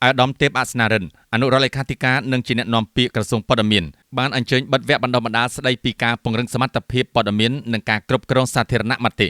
អាដាមទេពអាសនារិនអនុរដ្ឋលេខាធិការនិងជាអ្នកនាំពាក្យក្រសួងព័ត៌មានបានអញ្ជើញបិទវគ្គបណ្ដុះបណ្ដាលស្ដីពីការពង្រឹងសមត្ថភាពព័ត៌មាននិងការគ្រប់គ្រងសាធារណមតិ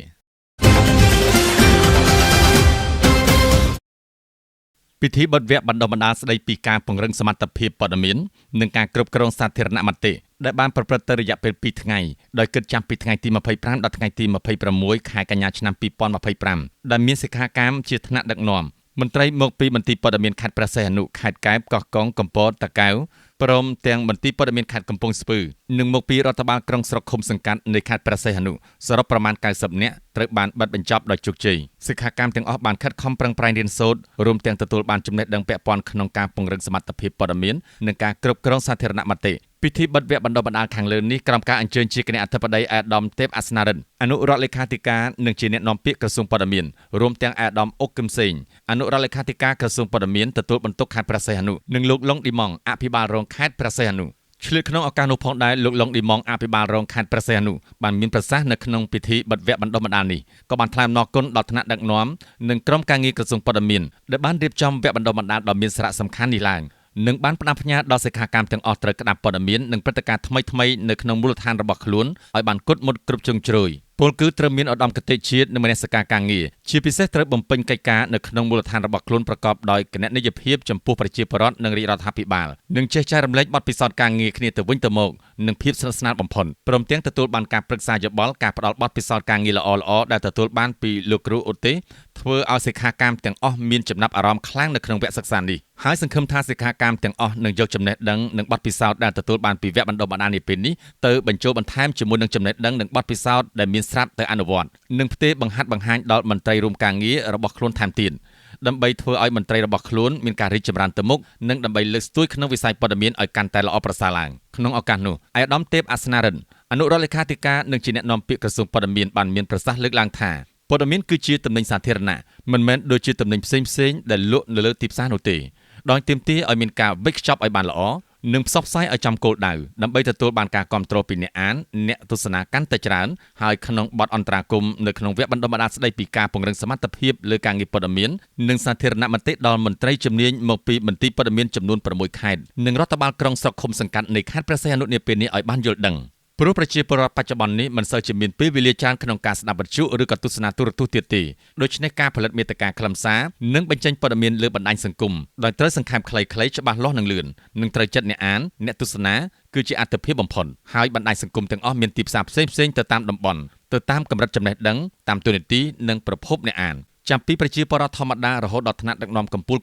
ពិធីបិទវគ្គបណ្ដុះបណ្ដាលស្ដីពីការពង្រឹងសមត្ថភាពព័ត៌មាននិងការគ្រប់គ្រងសាធារណមតិដែលបានប្រព្រឹត្តទៅរយៈពេល2ថ្ងៃដោយគិតចាប់ពីថ្ងៃទី25ដល់ថ្ងៃទី26ខែកញ្ញាឆ្នាំ2025ដែលមានសិក្ខាកាមជាថ្នាក់ដឹកនាំមន្ត្រីមកពីមន្ទីរព័ត៌មានខេត្តព្រះសីហនុខេត្តកែបកោះកុងកំពតតាកែវព្រមទាំងមន្ទីរព័ត៌មានខេត្តកំពង់ស្ពឺនិងមកពីរដ្ឋបាលក្រុងស្រុកឃុំសង្កាត់នៃខេត្តព្រះសីហនុសរុបប្រមាណ90នាក់ត្រូវបានបិទបញ្ចប់ដោយជោគជ័យសិក្ខាកាមទាំងអស់បានខិតខំប្រឹងប្រែងរៀនសូត្ររួមទាំងទទួលបានចំណេះដឹងពាក់ព័ន្ធក្នុងការពង្រឹងសមត្ថភាពព័ត៌មាននិងការគ្រប់គ្រងសាធារណមតិពិធីបិទវគ្គបណ្ដុះបណ្ដាលខាងលើនេះក្រុមការអញ្ជើញជាគណៈអធិបតីអាដាមទេពអាសនារិនអនុរដ្ឋលេខាធិការនិងជាអ្នកនាំពាក្យក្រសួងព័ត៌មានរួមទាំងអាដាមអុកកឹមសេងអនុរដ្ឋលេខាធិការក្រសួងព័ត៌មានទទួលបន្ទុកខេត្តព្រះសីហនុនិងលោកឡុងឌីម៉ងអភិបាលរងខេត្តព្រះសីហនុឆ្លៀតក្នុងឱកាសនោះផងដែរលោកឡុងឌីម៉ងអភិបាលរងខេត្តព្រះសីហនុបានមានប្រសាសន៍នៅក្នុងពិធីបិទវគ្គបណ្ដុះបណ្ដាលនេះក៏បានថ្លែងអំណរគុណដល់ថ្នាក់ដឹកនាំនិងក្រុមការងារក្រសួងព័ត៌មានដែលបានរៀបចំវគ្គបណ្ដុះបណ្ដាលដ៏មានសារៈសំខាន់នេះឡើងនិងបានផ្ដាំផ្ញើដល់សិក្ខាកាមទាំងអស់ត្រូវក្តាប់ព័ត៌មាននិងព្រឹត្តិការណ៍ថ្មីៗនៅក្នុងមូលដ្ឋានរបស់ខ្លួនឲ្យបានគត់មុតគ្រប់ជ្រុងជ្រោយពលគឺត្រូវមានឧត្តមគតិជាតិនិងមនសិការការងារជាពិសេសត្រូវបំពេញកិច្ចការនៅក្នុងមូលដ្ឋានរបស់ខ្លួនប្រកបដោយគណនេយ្យភាពចំពោះប្រជាពលរដ្ឋនិងរាជរដ្ឋាភិបាលនិងចេះចែករំលែកបទពិសោធន៍ការងារគ្នាទៅវិញទៅមកនិងភាពស្និទ្ធស្នាលបំផុតព្រមទាំងទទួលបានការប្រឹក្សាយោបល់ការផ្ដល់បទពិសោធន៍ការងារល្អៗដែលទទួលបានពីលោកគ្រូឧទ្ទេសធ្វើឲ្យសិក្ខាកាមទាំងអស់មានចំណាប់អារម្មណ៍ខ្លាំងនៅក្នុងវគ្គសិក្សានេះហើយសង្ឃឹមថាសិក្ខាកាមទាំងអស់នឹងយកចំណេះដឹងនិងបទពិសោធន៍ដែលទទួលបានពីវគ្គបណ្ដុះបណ្ដាលនេះពេលនេះទៅបញ្ចូលបន្ថែមជាមួយនឹងចំណេះដឹងនិងបទពិសោធន៍ដែលមានស្រាប់ទៅអនុវត្តនិងផ្ទេរបង្ហាត់បង្ហាញដល់មន្ត្រីរួមការងាររបស់ខ្លួនថែមទៀតដើម្បីធ្វើឲ្យមន្ត្រីរបស់ខ្លួនមានការរីកចម្រើនទៅមុខនិងដើម្បីលើកស្ទួយក្នុងវិស័យព័ត៌មានឲ្យកាន់តែល្អប្រសើរឡើងក្នុងឱកាសនោះអាដាមទេពអាសនារិនអនុរដ្ឋលេខាធិការនិងជាអ្នកនាំពាក្យក្រសួងព័ត៌មានបានមានប្រសាសន៍លើកឡើងថាព័ត៌មានគឺជាទំនិញសាធារណៈមិនមែនដូចជាទំនិញផ្សេងៗដែលលក់នៅលើទីផ្សារនោះទេដោយទាមទារឲ្យមានការវេចខ្ចប់ឲ្យបានល្អនិងផ្សព្វផ្សាយឲ្យចំគោលដៅដើម្បីទទួលបានការគាំទ្រពីអ្នកអានអ្នកទស្សនាកាន់តែច្រើនហើយក្នុងបទអន្តរាគមន៍នៅក្នុងវគ្គបណ្ដុះបណ្ដាលស្ដីពីការពង្រឹងសមត្ថភាពលើការងារព័ត៌មាននិងសាធារណមតិដល់មន្ត្រីជំនាញមកពីមន្ទីរព័ត៌មានចំនួន6ខេត្តនិងរដ្ឋបាលក្រុងស្រុកឃុំសង្កាត់នៃខេត្តព្រះសីហនុនាពេលនេះឲ្យបានយល់ដឹងព្រោះប្រជាពលរដ្ឋបច្ចុប្បន្ននេះមិនសូវជាមានពេលវេលាច្រើនក្នុងការស្ដាប់វិទ្យុឬក៏ទស្សនាទូរទស្សន៍ទៀតទេដូច្នេះការផលិតមាតិកាខ្លឹមសារនិងបញ្ចេញព័ត៌មានលើបណ្ដាញសង្គមដោយត្រូវសង្ខេបខ្លីៗច្បាស់លាស់និងលឿននិងត្រូវចិត្តអ្នកអានអ្នកទស្សនាគឺជាអាទិភាពបំផុតហើយបណ្ដាញសង្គមទាំងអស់មានទីផ្សារផ្សេងៗទៅតាមតំបន់ទៅតាមកម្រិតចំណេះដឹងតាមទូនីតិនិងប្រភពអ្នកអានចាំពីប្រជាពលរដ្ឋធម្មតារហូតដល់ថ្នាក់ដឹកនាំកម្ពុជ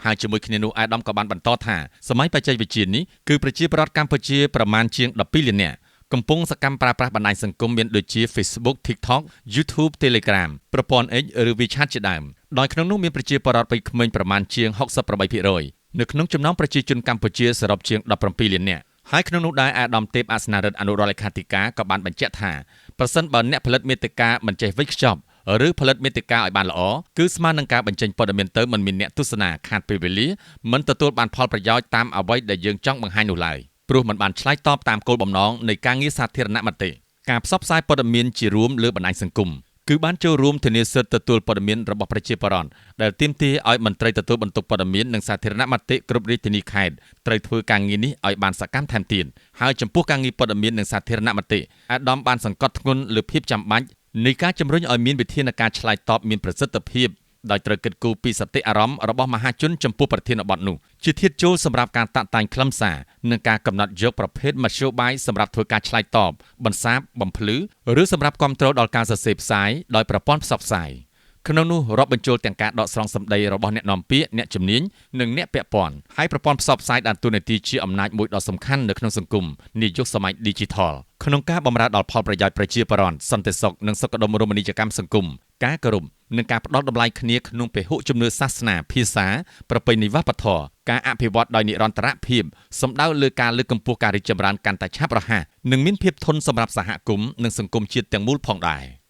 ាហើយជាមួយគ្នានោះអាដាមក៏បានបន្តថាសម័យបច្ចេកវិទ្យានេះគឺប្រជាពលរដ្ឋកម្ពុជាប្រមាណជាង12លាននាក់កំពុងសកម្មប្រើប្រាស់បណ្ដាញសង្គមមានដូចជា Facebook, TikTok, YouTube, Telegram ប្រព័ន្ធ X ឬ WeChat ជាដើមដោយក្នុងនោះមានប្រជាពលរដ្ឋវ័យក្មេងប្រមាណជាង 68% នៅក្នុងចំណោមប្រជាជនកម្ពុជាសរុបជាង17លាននាក់ហើយក្នុងនោះដែរអាដាមទេពអាសនារិនអនុរដ្ឋលេខាធិការក៏បានបញ្ជាក់ថាប្រសិនបើអ្នកផលិតមាតិកាមិនចេះវេចខ្ចប់ឬផលិតមាតិកាឲ្យបានល្អគឺស្មើនឹងការបញ្ចេញព័ត៌មានទៅមិនមានអ្នកទស្សនាខាតពេលវេលាមិនទទួលបានផលប្រយោជន៍តាមអ្វីដែលយើងចង់បង្ហាញនោះឡើយព្រោះมันបានឆ្លើយតបតាមគោលបំណងនៃការងារសាធារណមតិការផ្សព្វផ្សាយព័ត៌មានជារួមលើបណ្ដាញសង្គមគឺបានចូលរួមធានាសិទ្ធិទទួលព័ត៌មានរបស់ប្រជាពលរដ្ឋដែលទាមទារឲ្យមន្ត្រីទទួលបន្ទុកព័ត៌មាននិងសាធារណមតិគ្រប់រាជធានីខេត្តត្រូវធ្វើការងារនេះឲ្យបានសកម្មថែមទៀតហើយចំពោះការងារព័ត៌មាននិងសាធារណមតិអាដាមបានសង្កត់ធ្ងន់លើភាពចាំបាច់នៃការជំរុញឲ្យមានវិធានការឆ្លើយតបមានប្រសិទ្ធភាពដោយត្រូវគិតគូរពីសតិអារម្មណ៍របស់មហាជនចំពោះប្រធានបទនោះជាធាតុចូលសម្រាប់ការតាក់តែងខ្លឹមសារនិងការកំណត់យកប្រភេទមធ្យោបាយសម្រាប់ធ្វើការឆ្លើយតបបន្សាបបំភ្លឺឬសម្រាប់គ្រប់គ្រងដល់ការសរសេរផ្សាយដោយប្រព័ន្ធផ្សព្វផ្សាយក្នុងនោះរាប់បញ្ចូលទាំងការដកស្រង់សម្ដីរបស់អ្នកនាំពាក្យអ្នកជំនាញនិងអ្នកពាក់ព័ន្ធហើយប្រព័ន្ធផ្សព្វផ្សាយដើរតួនាទីជាអំណាចមួយដ៏សំខាន់នៅក្នុងសង្គមនាយុគសម័យ Digital ក្នុងការបម្រើដល់ផលប្រយោជន៍ប្រជាពលរដ្ឋសន្តិសុខនិងសុខដុមរមណីយកម្មសង្គមការគោរពនិងការផ្ដល់តម្លៃគ្នាក្នុងពហុជំនឿសាសនាភាសាប្រពៃណីវប្បធម៌ការអភិវឌ្ឍដោយនិរន្តរភាពសំដៅលើការលើកកម្ពស់ការរីកចម្រើនកាន់តែឆាប់រហ័សនិងមានភាពធន់សម្រាប់សហគមន៍និងសង្គមជាតិទាំងមូលផងដែរ